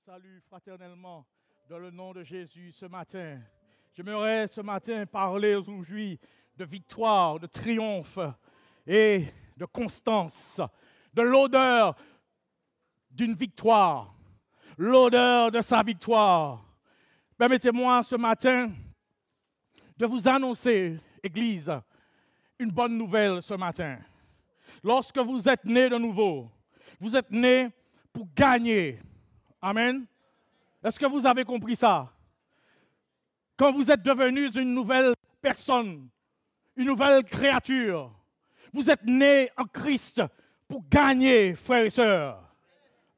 salue fraternellement dans le nom de Jésus ce matin. J'aimerais ce matin parler aujourd'hui de victoire, de triomphe et de constance, de l'odeur d'une victoire, l'odeur de sa victoire. Permettez-moi ce matin de vous annoncer, Église, une bonne nouvelle ce matin. Lorsque vous êtes nés de nouveau, vous êtes nés pour gagner. Amen. Est-ce que vous avez compris ça? Quand vous êtes devenus une nouvelle personne, une nouvelle créature, vous êtes nés en Christ pour gagner, frères et sœurs.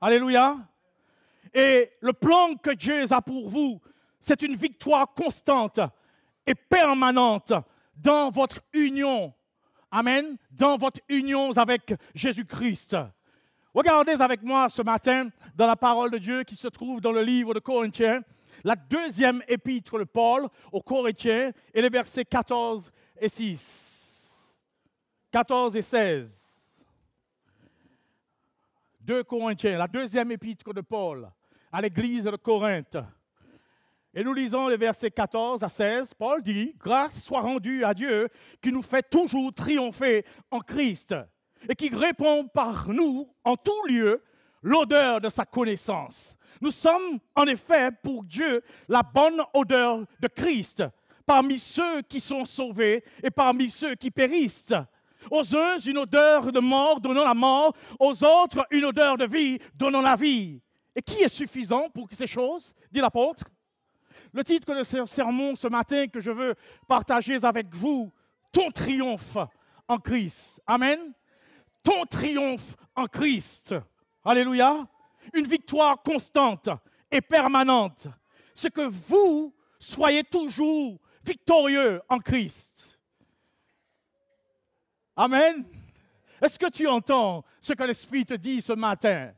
Alléluia. Et le plan que Dieu a pour vous, c'est une victoire constante et permanente dans votre union. Amen. Dans votre union avec Jésus-Christ. Regardez avec moi ce matin dans la parole de Dieu qui se trouve dans le livre de Corinthiens, la deuxième épître de Paul aux Corinthiens et les versets 14 et 6. 14 et 16. 2 Corinthiens, la deuxième épître de Paul à l'église de Corinthe. Et nous lisons les versets 14 à 16. Paul dit, « Grâce soit rendue à Dieu qui nous fait toujours triompher en Christ et qui répand par nous en tout lieu l'odeur de sa connaissance. Nous sommes en effet pour Dieu la bonne odeur de Christ parmi ceux qui sont sauvés et parmi ceux qui périssent. Aux uns, une odeur de mort donnant la mort, aux autres, une odeur de vie donnant la vie. Et qui est suffisant pour ces choses, dit l'apôtre? Le titre de ce sermon ce matin que je veux partager avec vous, ton triomphe en Christ. Amen. Ton triomphe en Christ. Alléluia. Une victoire constante et permanente. Ce que vous soyez toujours victorieux en Christ. Amen. Est-ce que tu entends ce que l'Esprit te dit ce matin?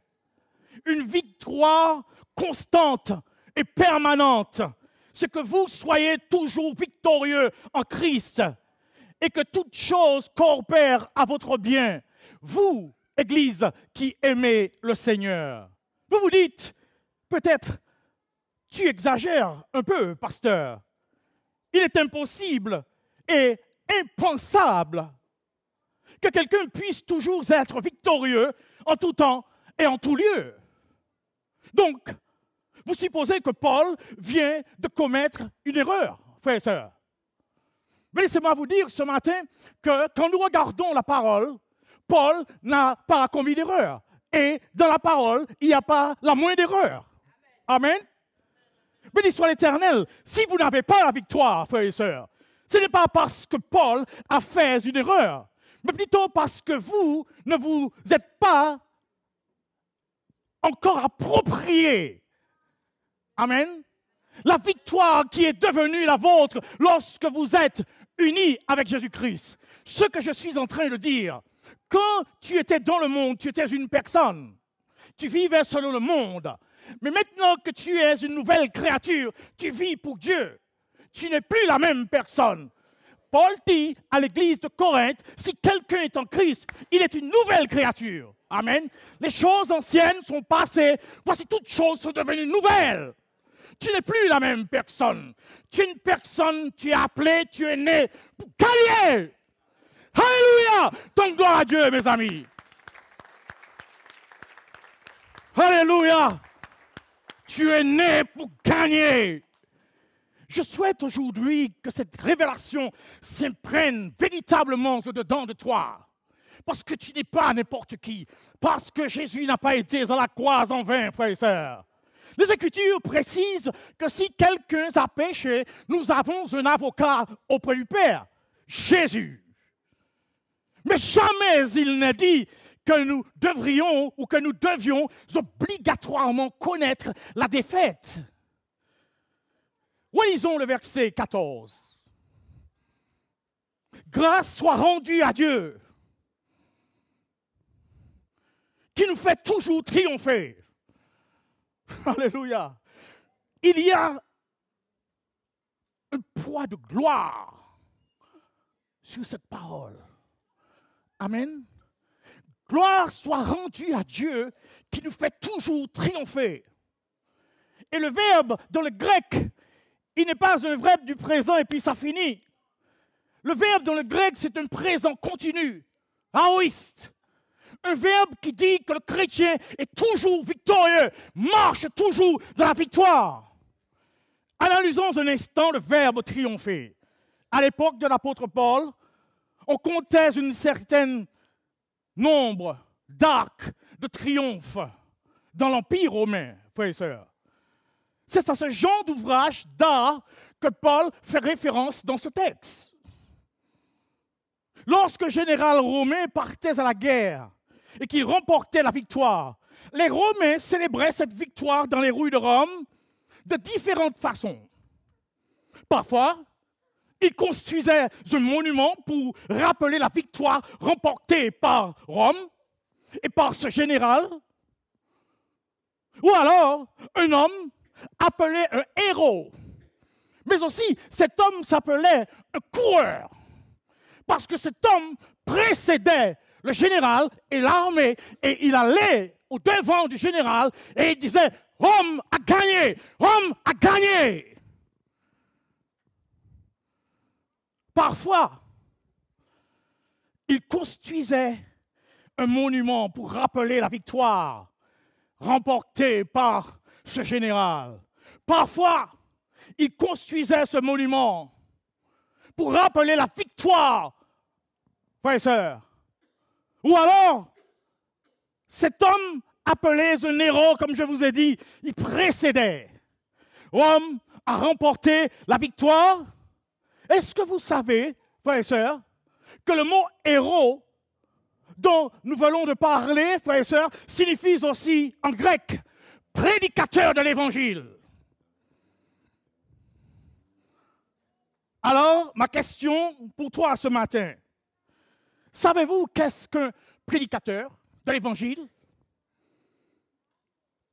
Une victoire constante et permanente. Ce que vous soyez toujours victorieux en Christ et que toute chose coopère à votre bien. Vous, Église, qui aimez le Seigneur. Vous vous dites, peut-être, tu exagères un peu, pasteur. Il est impossible et impensable que quelqu'un puisse toujours être victorieux en tout temps et en tout lieu. Donc, vous supposez que Paul vient de commettre une erreur, frères et sœurs. Mais laissez-moi vous dire ce matin que quand nous regardons la parole, Paul n'a pas commis d'erreur. Et dans la parole, il n'y a pas la moindre erreur. Amen. Béni soit l'Éternel. Si vous n'avez pas la victoire, frères et sœurs, ce n'est pas parce que Paul a fait une erreur, mais plutôt parce que vous ne vous êtes pas encore approprié. Amen. La victoire qui est devenue la vôtre lorsque vous êtes unis avec Jésus-Christ. Ce que je suis en train de dire, quand tu étais dans le monde, tu étais une personne. Tu vivais selon le monde. Mais maintenant que tu es une nouvelle créature, tu vis pour Dieu. Tu n'es plus la même personne. Paul dit à l'église de Corinthe, si quelqu'un est en Christ, il est une nouvelle créature. Amen. Les choses anciennes sont passées. Voici toutes choses sont devenues nouvelles. Tu n'es plus la même personne. Tu es une personne, tu es appelé, tu es né pour gagner. Alléluia! Donne gloire à Dieu, mes amis. Alléluia! Tu es né pour gagner. Je souhaite aujourd'hui que cette révélation s'imprègne véritablement au-dedans de toi. Parce que tu n'es pas n'importe qui. Parce que Jésus n'a pas été à la croix en vain, frères et sœurs. Les Écritures précisent que si quelqu'un a péché, nous avons un avocat auprès du Père, Jésus. Mais jamais il n'est dit que nous devrions ou que nous devions obligatoirement connaître la défaite. Relisons le verset 14. Grâce soit rendue à Dieu, qui nous fait toujours triompher. Alléluia. Il y a un poids de gloire sur cette parole. Amen. Gloire soit rendue à Dieu qui nous fait toujours triompher. Et le verbe dans le grec, il n'est pas un verbe du présent et puis ça finit. Le verbe dans le grec, c'est un présent continu, aoriste. Un verbe qui dit que le chrétien est toujours victorieux, marche toujours dans la victoire. Analysons un instant le verbe triompher. À l'époque de l'apôtre Paul, on comptait un certain nombre d'arcs de triomphe dans l'Empire romain, frères et sœurs. C'est à ce genre d'ouvrage d'art que Paul fait référence dans ce texte. Lorsque le général romain partait à la guerre et qu'il remportait la victoire, les Romains célébraient cette victoire dans les rues de Rome de différentes façons. Parfois, ils construisaient un monument pour rappeler la victoire remportée par Rome et par ce général. Ou alors, un homme appelé un héros. Mais aussi, cet homme s'appelait un coureur. Parce que cet homme précédait le général et l'armée, et il allait au devant du général et il disait « Rome a gagné! Rome a gagné !» Parfois, il construisait un monument pour rappeler la victoire remportée par ce général. Parfois, il construisait ce monument pour rappeler la victoire, frères et sœurs. Ou alors, cet homme appelé un héros, comme je vous ai dit, il précédait. Rome a remporté la victoire. Est-ce que vous savez, frères et sœurs, que le mot héros dont nous venons de parler, frères et sœurs, signifie aussi en grec prédicateur de l'évangile? Alors, ma question pour toi ce matin, savez-vous qu'est-ce qu'un prédicateur de l'évangile?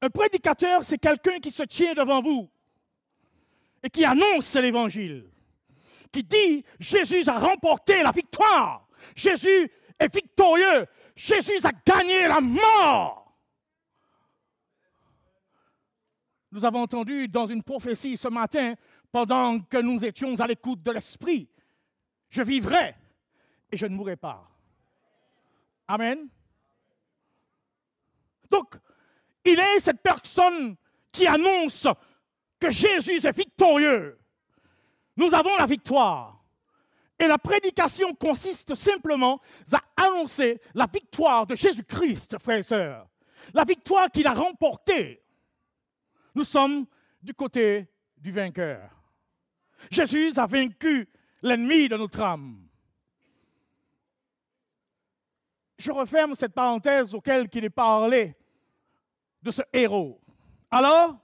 Un prédicateur, c'est quelqu'un qui se tient devant vous et qui annonce l'évangile, qui dit Jésus a remporté la victoire, Jésus est victorieux, Jésus a gagné la mort. Nous avons entendu dans une prophétie ce matin, pendant que nous étions à l'écoute de l'Esprit, je vivrai et je ne mourrai pas. Amen. Donc, il est cette personne qui annonce que Jésus est victorieux. Nous avons la victoire. Et la prédication consiste simplement à annoncer la victoire de Jésus-Christ, frères et sœurs. La victoire qu'il a remportée. Nous sommes du côté du vainqueur. Jésus a vaincu l'ennemi de notre âme. Je referme cette parenthèse auquel il est parlé de ce héros. Alors,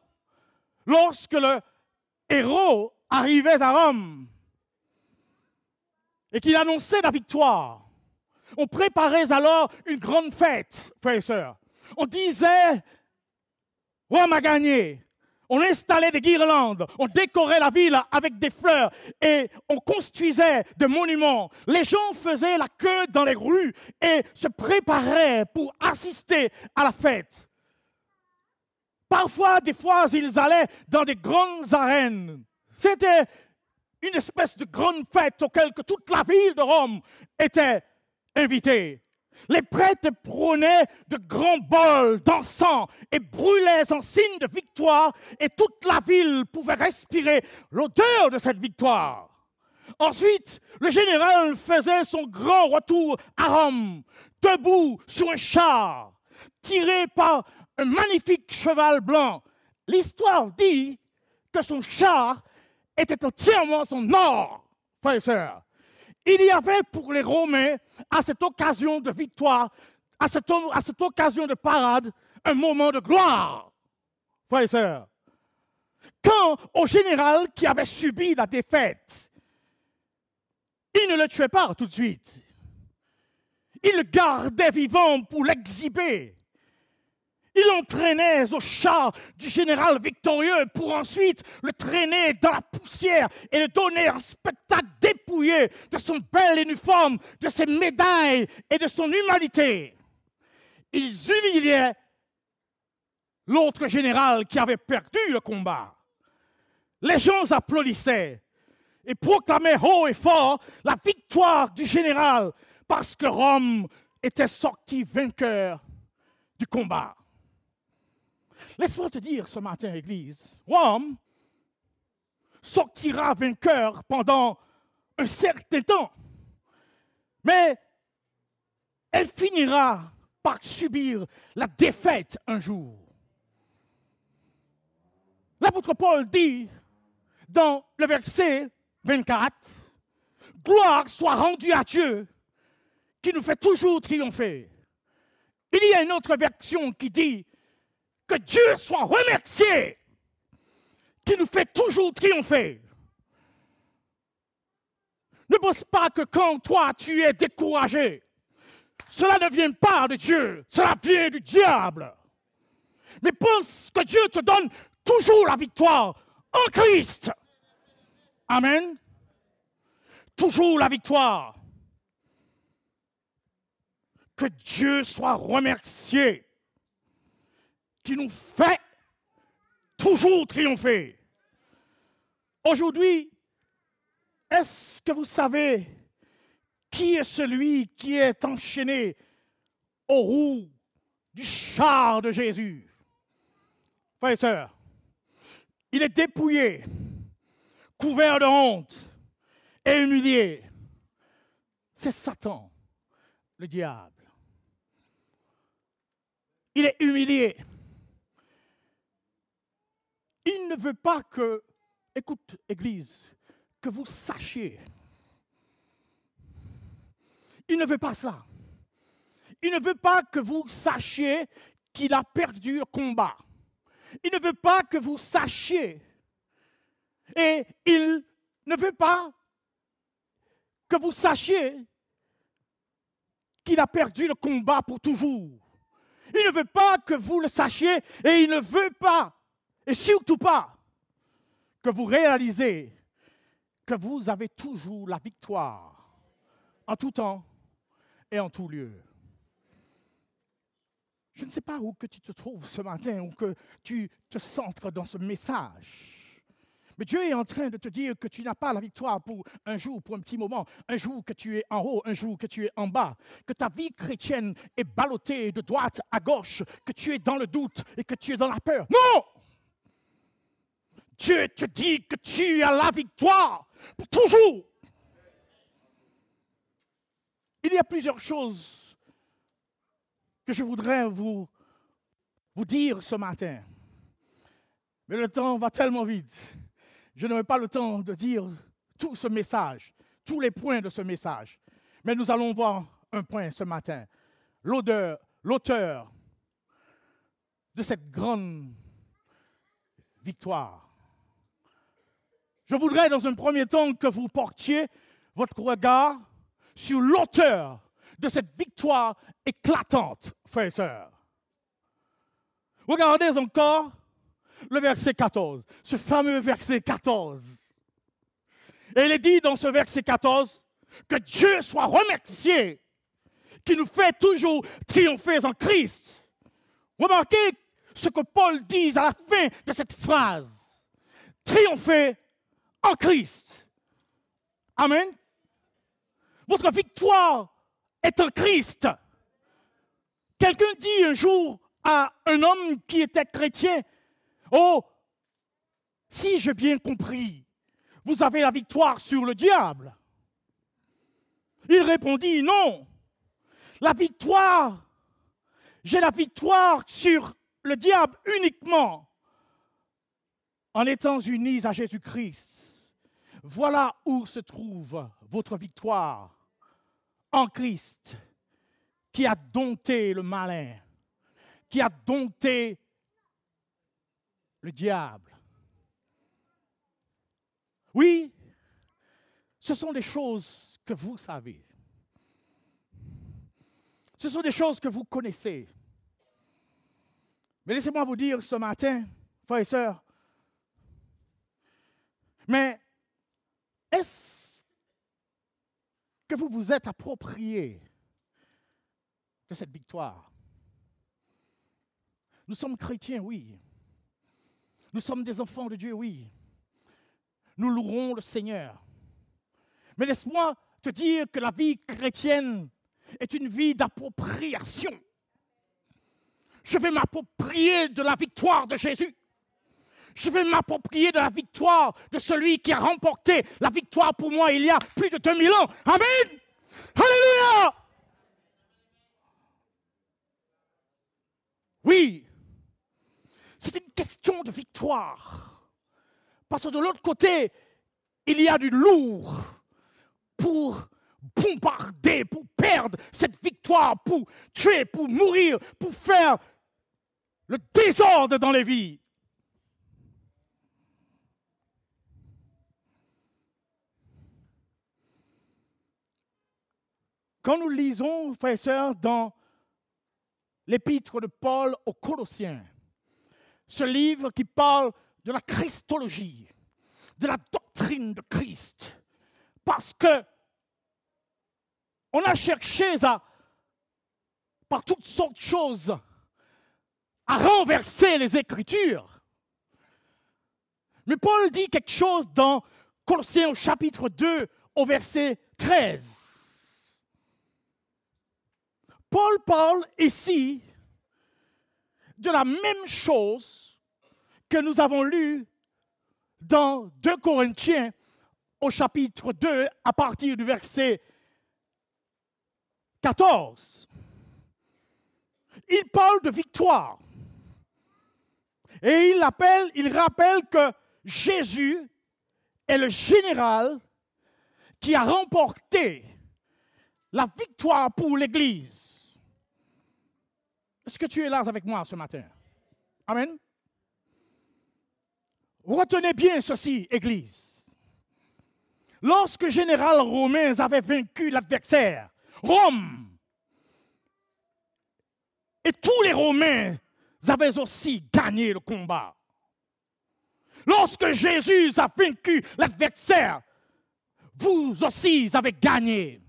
lorsque le héros arrivait à Rome et qu'il annonçait la victoire, on préparait alors une grande fête, frères et sœurs. On disait, Rome a gagné. On installait des guirlandes, on décorait la ville avec des fleurs et on construisait des monuments. Les gens faisaient la queue dans les rues et se préparaient pour assister à la fête. Parfois, des fois, ils allaient dans des grandes arènes. C'était une espèce de grande fête auquel que toute la ville de Rome était invitée. Les prêtres prenaient de grands bols d'encens et brûlaient en signe de victoire et toute la ville pouvait respirer l'odeur de cette victoire. Ensuite, le général faisait son grand retour à Rome, debout sur un char, tiré par un magnifique cheval blanc. L'histoire dit que son char était entièrement en or, frères et sœurs. Il y avait pour les Romains, à cette occasion de victoire, à cette occasion de parade, un moment de gloire, frères et sœurs. Quand au général qui avait subi la défaite, il ne le tuait pas tout de suite. Il le gardait vivant pour l'exhiber. Il l'entraînait au char du général victorieux pour ensuite le traîner dans la poussière et le donner un spectacle dépouillé de son bel uniforme, de ses médailles et de son humanité. Ils humiliaient l'autre général qui avait perdu le combat. Les gens applaudissaient et proclamaient haut et fort la victoire du général parce que Rome était sorti vainqueur du combat. Laisse-moi te dire ce matin, Église, Rome sortira vainqueur pendant un certain temps, mais elle finira par subir la défaite un jour. L'apôtre Paul dit dans le verset 24, « Gloire soit rendue à Dieu qui nous fait toujours triompher. » Il y a une autre version qui dit que Dieu soit remercié qui nous fait toujours triompher. Ne pense pas que quand toi tu es découragé, cela ne vient pas de Dieu, cela vient du diable. Mais pense que Dieu te donne toujours la victoire en Christ. Amen. Toujours la victoire. Que Dieu soit remercié qui nous fait toujours triompher. Aujourd'hui, est-ce que vous savez qui est celui qui est enchaîné aux roues du char de Jésus? Frères et sœurs, il est dépouillé, couvert de honte et humilié. C'est Satan, le diable. Il est humilié. Il ne veut pas que, écoute, Église, que vous sachiez. Il ne veut pas ça. Il ne veut pas que vous sachiez qu'il a perdu le combat. Il ne veut pas que vous sachiez. Et il ne veut pas que vous sachiez qu'il a perdu le combat pour toujours. Il ne veut pas que vous le sachiez et il ne veut pas, et surtout pas, que vous réalisez que vous avez toujours la victoire en tout temps et en tout lieu. Je ne sais pas où que tu te trouves ce matin ou que tu te centres dans ce message. Mais Dieu est en train de te dire que tu n'as pas la victoire pour un jour, pour un petit moment, un jour que tu es en haut, un jour que tu es en bas, que ta vie chrétienne est ballottée de droite à gauche, que tu es dans le doute et que tu es dans la peur. Non! Dieu te dit que tu as la victoire pour toujours. Il y a plusieurs choses que je voudrais vous dire ce matin. Mais le temps va tellement vite. Je n'aurai pas le temps de dire tout ce message, tous les points de ce message. Mais nous allons voir un point ce matin. L'auteur de cette grande victoire. Je voudrais dans un premier temps que vous portiez votre regard sur l'auteur de cette victoire éclatante, frères et sœurs. Regardez encore le verset 14, ce fameux verset 14. Et il est dit dans ce verset 14 que Dieu soit remercié qui nous fait toujours triompher en Christ. Remarquez ce que Paul dit à la fin de cette phrase. Triompher en Christ. Amen. Votre victoire est en Christ. Quelqu'un dit un jour à un homme qui était chrétien, « Oh, si j'ai bien compris, vous avez la victoire sur le diable. » Il répondit, « Non, la victoire, j'ai la victoire sur le diable uniquement en étant unis à Jésus-Christ. Voilà où se trouve votre victoire en Christ, qui a dompté le malin, qui a dompté le diable. » Oui, ce sont des choses que vous savez. Ce sont des choses que vous connaissez. Mais laissez-moi vous dire ce matin, frères et sœurs, mais est-ce que vous vous êtes approprié de cette victoire? Nous sommes chrétiens, oui. Nous sommes des enfants de Dieu, oui. Nous louerons le Seigneur. Mais laisse-moi te dire que la vie chrétienne est une vie d'appropriation. Je vais m'approprier de la victoire de Jésus. Je vais m'approprier de la victoire de celui qui a remporté la victoire pour moi il y a plus de 2000 ans. Amen. Alléluia. Oui, c'est une question de victoire. Parce que de l'autre côté, il y a du lourd pour bombarder, pour perdre cette victoire, pour tuer, pour mourir, pour faire le désordre dans les vies. Quand nous lisons, frères et sœurs, dans l'épître de Paul aux Colossiens, ce livre qui parle de la Christologie, de la doctrine de Christ, parce que on a cherché par toutes sortes de choses à renverser les Écritures. Mais Paul dit quelque chose dans Colossiens au chapitre 2, au verset 13. Paul parle ici de la même chose que nous avons lu dans 2 Corinthiens au chapitre 2 à partir du verset 14. Il parle de victoire. Et il rappelle que Jésus est le général qui a remporté la victoire pour l'Église. Est-ce que tu es là avec moi ce matin? Amen. Retenez bien ceci, Église. Lorsque général romain avait vaincu l'adversaire, Rome, et tous les Romains avaient aussi gagné le combat. Lorsque Jésus a vaincu l'adversaire, vous aussi avez gagné.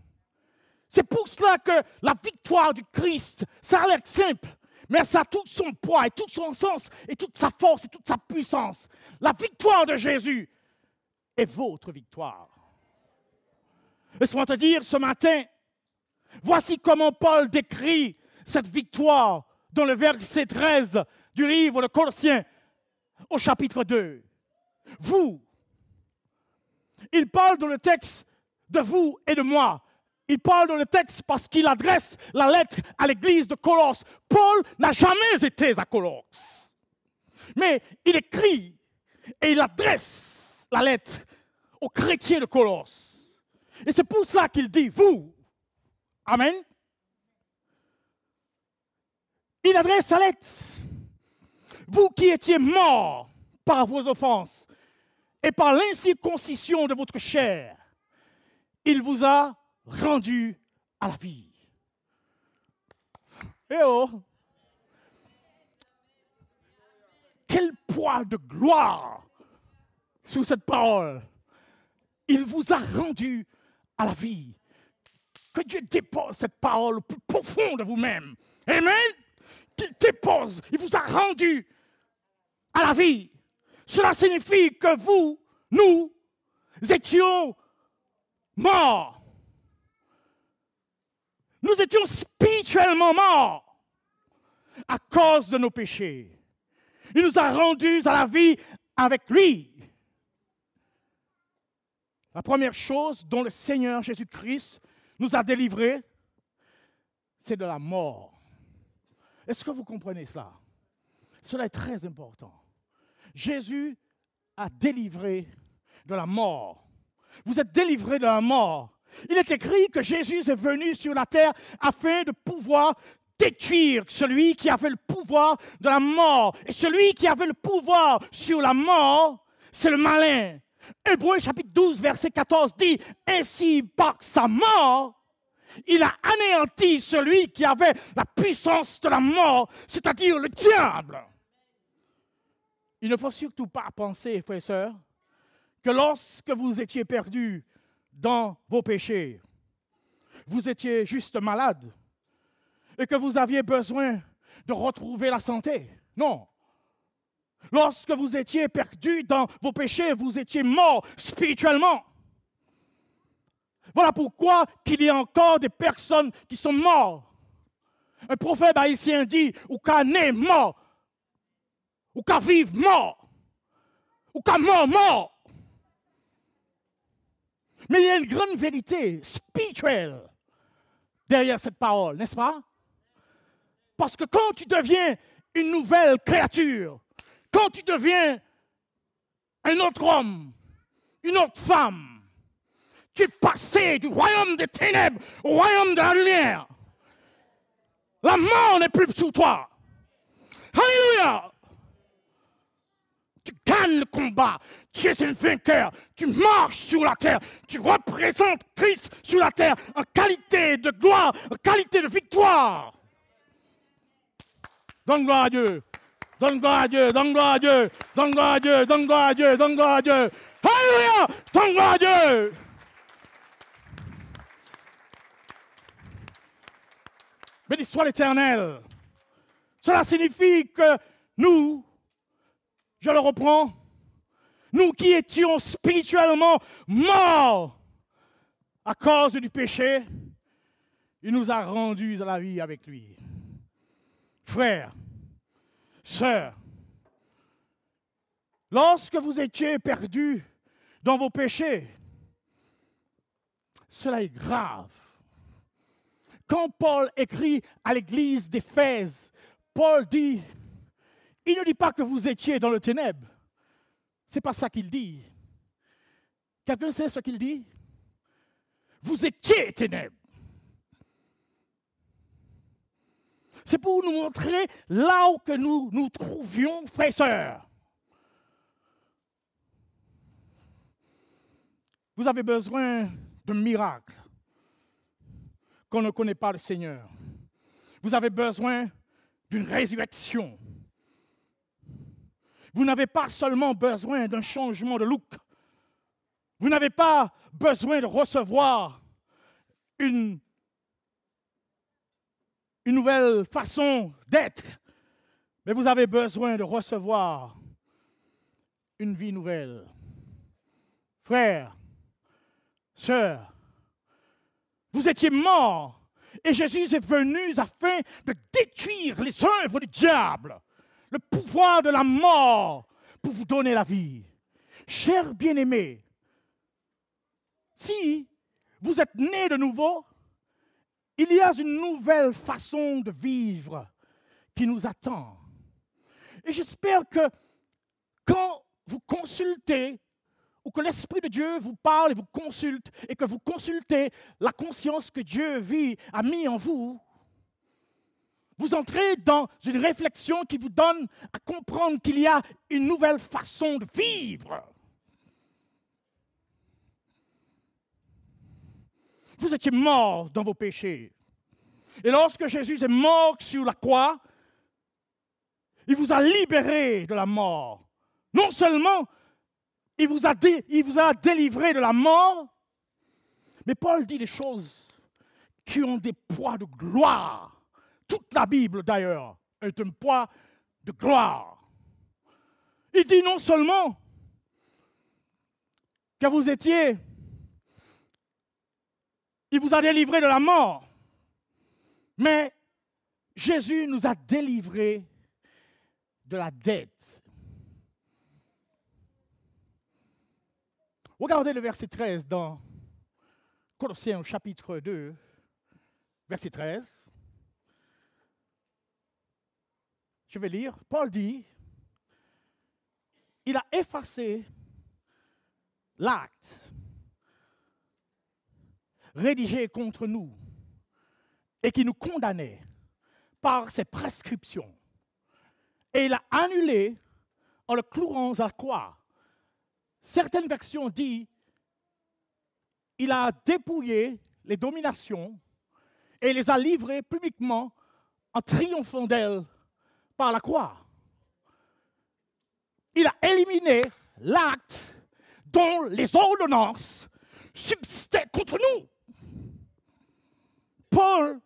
C'est pour cela que la victoire du Christ, ça a l'air simple, mais ça a tout son poids et tout son sens et toute sa force et toute sa puissance. La victoire de Jésus est votre victoire. Laisse-moi te dire ce matin, voici comment Paul décrit cette victoire dans le verset 13 du livre de Colossiens au chapitre 2. Vous, il parle dans le texte de vous et de moi. Il parle dans le texte parce qu'il adresse la lettre à l'église de Colosse. Paul n'a jamais été à Colosse. Mais il écrit et il adresse la lettre aux chrétiens de Colosse. Et c'est pour cela qu'il dit vous. Amen. Il adresse la lettre. Vous qui étiez morts par vos offenses et par l'incirconcision de votre chair, il vous a rendu à la vie. Eh oh! Quel poids de gloire sur cette parole. Il vous a rendu à la vie. Que Dieu dépose cette parole au plus profond de vous-même. Amen. Qu'il dépose. Il vous a rendu à la vie. Cela signifie que nous étions morts. Nous étions spirituellement morts à cause de nos péchés. Il nous a rendus à la vie avec lui. La première chose dont le Seigneur Jésus-Christ nous a délivrés, c'est de la mort. Est-ce que vous comprenez cela? Cela est très important. Jésus a délivré de la mort. Vous êtes délivrés de la mort. Il est écrit que Jésus est venu sur la terre afin de pouvoir détruire celui qui avait le pouvoir de la mort. Et celui qui avait le pouvoir sur la mort, c'est le malin. Hébreux chapitre 12, verset 14 dit « Ainsi, par sa mort, il a anéanti celui qui avait la puissance de la mort, c'est-à-dire le diable. » Il ne faut surtout pas penser, frères et sœurs, que lorsque vous étiez perdus dans vos péchés, vous étiez juste malade et que vous aviez besoin de retrouver la santé. Non. Lorsque vous étiez perdus dans vos péchés, vous étiez morts spirituellement. Voilà pourquoi qu'il y a encore des personnes qui sont mortes. Un prophète haïtien dit, ou qu'à naître mort, ou qu'à vivre mort, ou qu'à mort. Mais il y a une grande vérité spirituelle derrière cette parole, n'est-ce pas? Parce que quand tu deviens une nouvelle créature, quand tu deviens un autre homme, une autre femme, tu es passé du royaume des ténèbres au royaume de la lumière. La mort n'est plus sous toi. Alléluia! Tu gagnes le combat. Tu es un vainqueur. Tu marches sur la terre. Tu représentes Christ sur la terre en qualité de gloire, en qualité de victoire. Donne gloire à Dieu. Donne gloire à Dieu. Donne gloire à Dieu. Donne gloire à Dieu. Donne gloire à Dieu. Donne gloire à Dieu. Alléluia! Donne gloire à Dieu. Béni soit l'Éternel. Cela signifie que nous, je le reprends, nous qui étions spirituellement morts à cause du péché, il nous a rendus à la vie avec lui. Frères, sœurs, lorsque vous étiez perdus dans vos péchés, cela est grave. Quand Paul écrit à l'église d'Éphèse, Paul dit, il ne dit pas que vous étiez dans le ténèbre. Ce n'est pas ça qu'il dit. Quelqu'un sait ce qu'il dit? Vous étiez ténèbres. C'est pour nous montrer là où que nous nous trouvions, frères et sœurs. Vous avez besoin d'un miracle qu'on ne connaît pas le Seigneur. Vous avez besoin d'une résurrection. Vous n'avez pas seulement besoin d'un changement de look. Vous n'avez pas besoin de recevoir une nouvelle façon d'être, mais vous avez besoin de recevoir une vie nouvelle. Frères, sœurs, vous étiez morts et Jésus est venu afin de détruire les œuvres du diable, le pouvoir de la mort pour vous donner la vie. Chers bien-aimés, si vous êtes nés de nouveau, il y a une nouvelle façon de vivre qui nous attend. Et j'espère que quand vous consultez, ou que l'Esprit de Dieu vous parle et vous consulte, et que vous consultez la conscience que Dieu a mis en vous, vous entrez dans une réflexion qui vous donne à comprendre qu'il y a une nouvelle façon de vivre. Vous étiez morts dans vos péchés. Et lorsque Jésus est mort sur la croix, il vous a libéré de la mort. Non seulement il vous a délivré de la mort, mais Paul dit des choses qui ont des poids de gloire. Toute la Bible, d'ailleurs, est un poids de gloire. Il dit non seulement que vous étiez, il vous a délivré de la mort, mais Jésus nous a délivrés de la dette. Regardez le verset 13 dans Colossiens au chapitre 2, verset 13. Je vais lire. Paul dit, il a effacé l'acte rédigé contre nous et qui nous condamnait par ses prescriptions. Et il a annulé en le clouant à la croix. Certaines versions disent il a dépouillé les dominations et les a livrées publiquement en triomphant d'elles par la croix. Il a éliminé l'acte dont les ordonnances subsistaient contre nous. Paul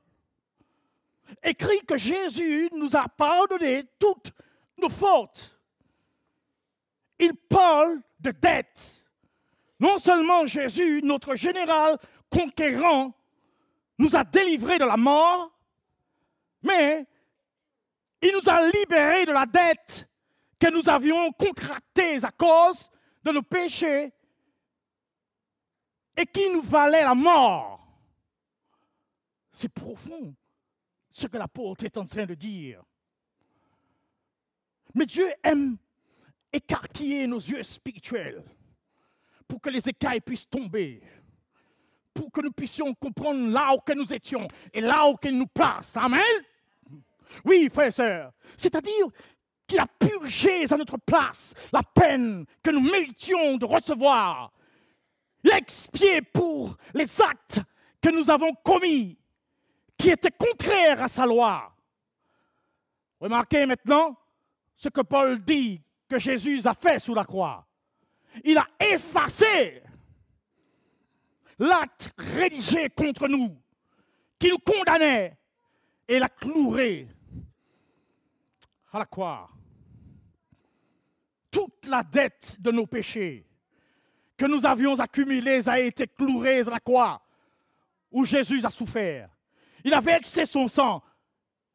écrit que Jésus nous a pardonné toute nos fautes. Il parle de dette. Non seulement Jésus, notre général conquérant, nous a délivrés de la mort, mais il nous a libérés de la dette que nous avions contractée à cause de nos péchés et qui nous valait la mort. C'est profond ce que l'apôtre est en train de dire. Mais Dieu aime écarquiller nos yeux spirituels pour que les écailles puissent tomber, pour que nous puissions comprendre là où que nous étions et là où qu'il nous place. Amen. Oui, frères et sœurs, c'est-à-dire qu'il a purgé à notre place la peine que nous méritions de recevoir. Il a expié pour les actes que nous avons commis, qui étaient contraires à sa loi. Remarquez maintenant ce que Paul dit que Jésus a fait sous la croix. Il a effacé l'acte rédigé contre nous, qui nous condamnait, et l'a cloué à la croix. Toute la dette de nos péchés que nous avions accumulés a été clouée à la croix, où Jésus a souffert. Il a versé son sang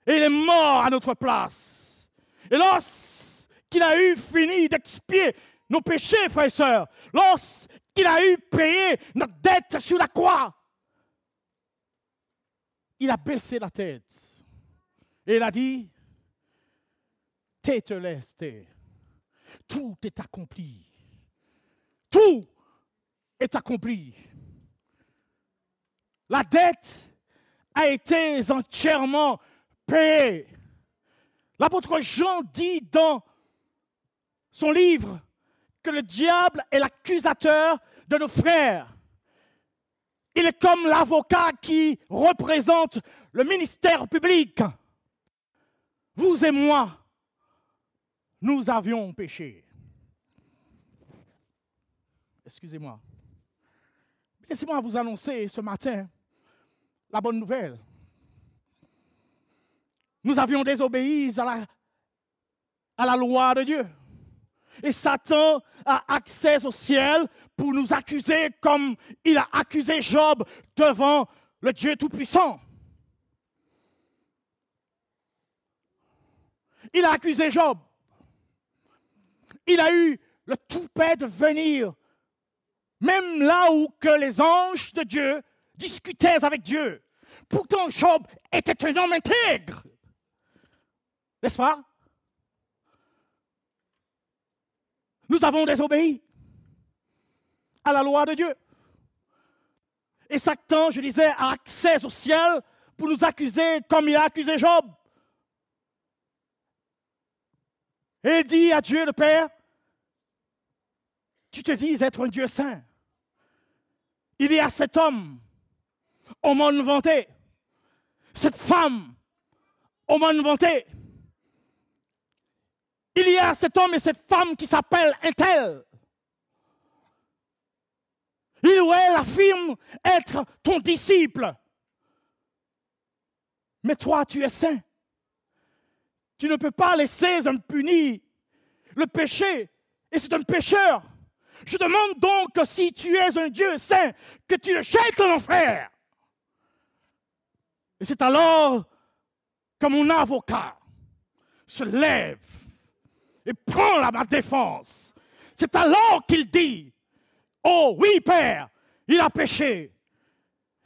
et il est mort à notre place. Et lorsqu'il a eu fini d'expier nos péchés, frères et sœurs, lorsqu'il a eu payé notre dette sur la croix, il a baissé la tête et il a dit, Tételesté, tout est accompli. Tout est accompli. La dette a été entièrement payée. L'apôtre Jean dit dans son livre que le diable est l'accusateur de nos frères. Il est comme l'avocat qui représente le ministère public. Vous et moi, nous avions péché. Excusez-moi. Laissez-moi vous annoncer ce matin la bonne nouvelle. Nous avions désobéi à la loi de Dieu. Et Satan a accès au ciel pour nous accuser comme il a accusé Job devant le Dieu Tout-Puissant. Il a accusé Job. Il a eu le toupet de venir, même là où que les anges de Dieu discutaient avec Dieu. Pourtant, Job était un homme intègre. N'est-ce pas? Nous avons désobéi à la loi de Dieu. Et Satan, je disais, a accès au ciel pour nous accuser comme il a accusé Job. Et il dit à Dieu le Père, tu te dis être un Dieu saint. Il y a cet homme, au monde vanté, cette femme, au monde vanté. Il y a cet homme et cette femme qui s'appellent un tel. Il ou elle affirme être ton disciple. Mais toi, tu es saint. Tu ne peux pas laisser impuni le péché. Et c'est un pécheur. Je demande donc que si tu es un Dieu saint, que tu le jettes en enfer. Et c'est alors que mon avocat se lève et prend ma défense. C'est alors qu'il dit, oh oui, Père, il a péché.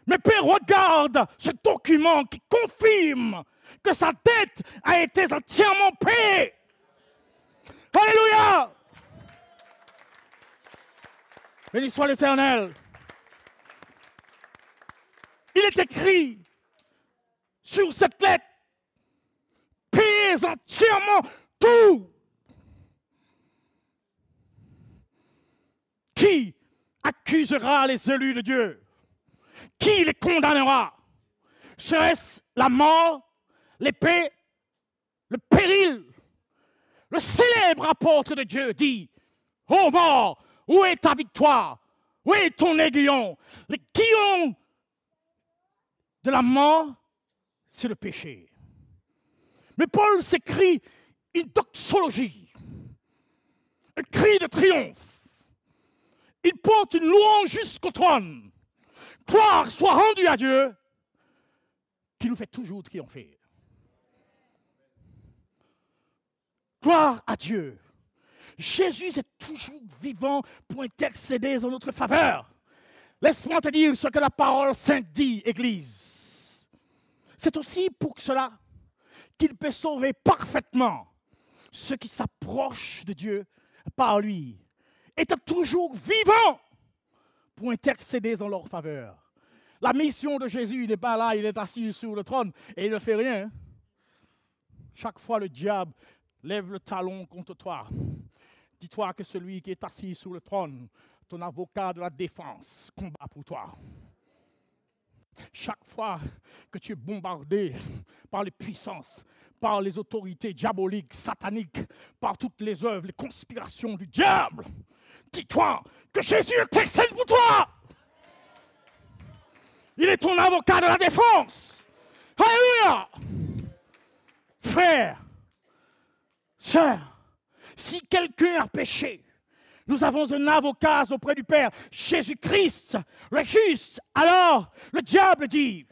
Mais Père, regarde ce document qui confirme que sa dette a été entièrement payée. Alléluia! Béni soit l'Éternel. Il est écrit sur cette lettre, payez entièrement tout. Qui accusera les élus de Dieu? Qui les condamnera? Serait-ce la mort, l'épée, le péril? Le célèbre apôtre de Dieu dit, ô mort, où est ta victoire? Où est ton aiguillon? L'aiguillon de la mort, c'est le péché. Mais Paul s'écrit une doxologie, un cri de triomphe. Il porte une louange jusqu'au trône. Gloire soit rendue à Dieu, qui nous fait toujours triompher. Gloire à Dieu. Jésus est toujours vivant pour intercéder en notre faveur. Laisse-moi te dire ce que la parole sainte dit, Église. C'est aussi pour cela qu'il peut sauver parfaitement ceux qui s'approchent de Dieu par lui, étant toujours vivant pour intercéder en leur faveur. La mission de Jésus, il n'est pas là, il est assis sur le trône et il ne fait rien. Chaque fois, le diable lève le talon contre toi. Dis-toi que celui qui est assis sur le trône, ton avocat de la défense, combat pour toi. Chaque fois que tu es bombardé par les puissances, par les autorités diaboliques, sataniques, par toutes les œuvres, les conspirations du diable, dis-toi que Jésus intercède pour toi. Il est ton avocat de la défense. Alléluia! Frère, sœur, si quelqu'un a péché, nous avons un avocat auprès du Père, Jésus-Christ, le juste. Alors, le diable dit,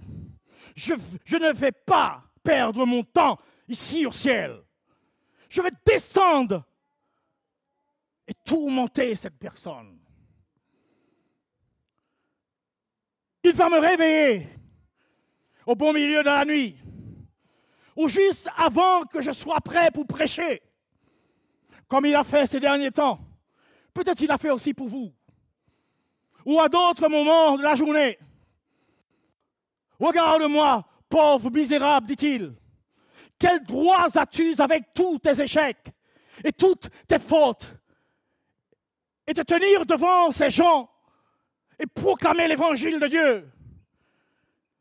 je ne vais pas perdre mon temps ici au ciel. Je vais descendre et tourmenter cette personne. Il va me réveiller au bon milieu de la nuit, ou juste avant que je sois prêt pour prêcher, comme il a fait ces derniers temps. Peut-être qu'il a fait aussi pour vous. Ou à d'autres moments de la journée. Regarde-moi, pauvre misérable, dit-il. Quels droits as-tu avec tous tes échecs et toutes tes fautes? Et te tenir devant ces gens et proclamer l'évangile de Dieu.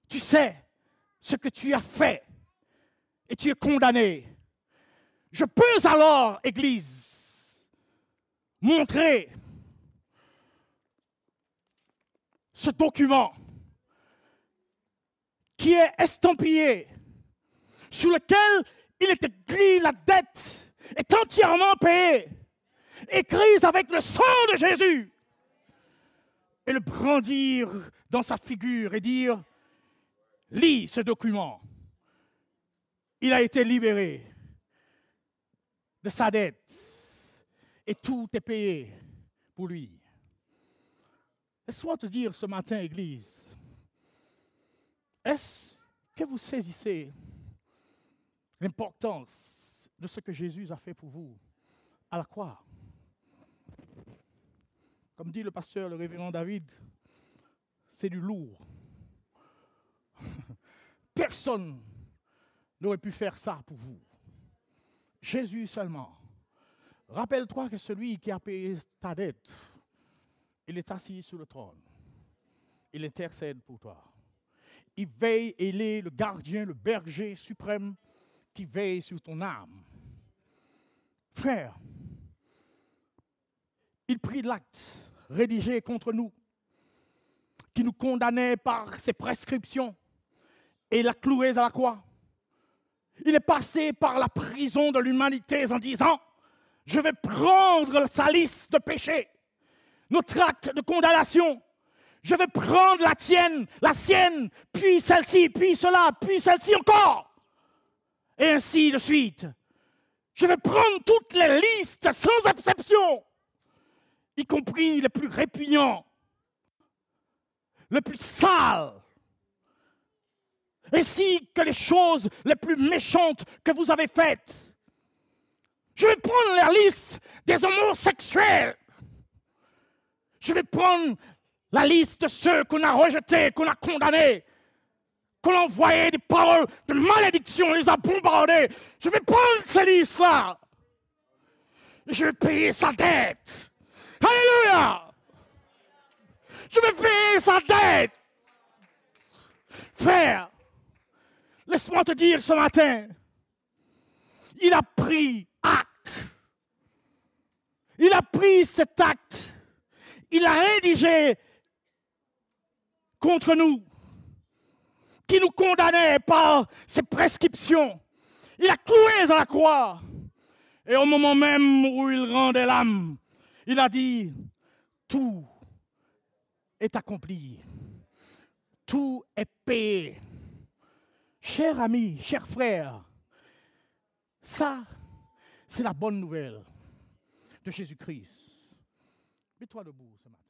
Tu sais ce que tu as fait et tu es condamné. Je peux alors, Église, montrer ce document qui est estampillé, sur lequel il est écrit la dette est entièrement payée, écrit avec le sang de Jésus, et le brandir dans sa figure et dire, lis ce document. Il a été libéré de sa dette et tout est payé pour lui. Laisse-moi te dire ce matin, Église, est-ce que vous saisissez l'importance de ce que Jésus a fait pour vous à la croix? Comme dit le pasteur, le révérend David, c'est du lourd. Personne n'aurait pu faire ça pour vous. Jésus seulement. Rappelle-toi que celui qui a payé ta dette, il est assis sur le trône. Il intercède pour toi. Il veille et il est le gardien, le berger suprême qui veille sur ton âme. Frère, il prit l'acte rédigé contre nous, qui nous condamnait par ses prescriptions, et l'a cloué à la croix. Il est passé par la prison de l'humanité en disant, je vais prendre sa liste de péchés, notre acte de condamnation. Je vais prendre la tienne, la sienne, puis celle-ci, puis cela, puis celle-ci encore. Et ainsi de suite. Je vais prendre toutes les listes sans exception, y compris les plus répugnants, les plus sales, ainsi que les choses les plus méchantes que vous avez faites. Je vais prendre la liste des homosexuels. Je vais prendre la liste de ceux qu'on a rejetés, qu'on a condamnés, qu'on a envoyé des paroles de malédiction, on les a bombardés. Je vais prendre ces listes-là. Je vais payer sa dette. Alléluia! Je vais payer sa dette. Frère, laisse-moi te dire ce matin, il a pris acte. Il a pris cet acte. Il a rédigé contre nous, qui nous condamnait par ses prescriptions. Il a cloué à la croix. Et au moment même où il rendait l'âme, il a dit, tout est accompli. Tout est payé. Chers amis, chers frères, ça, c'est la bonne nouvelle de Jésus-Christ. Mets-toi debout ce matin.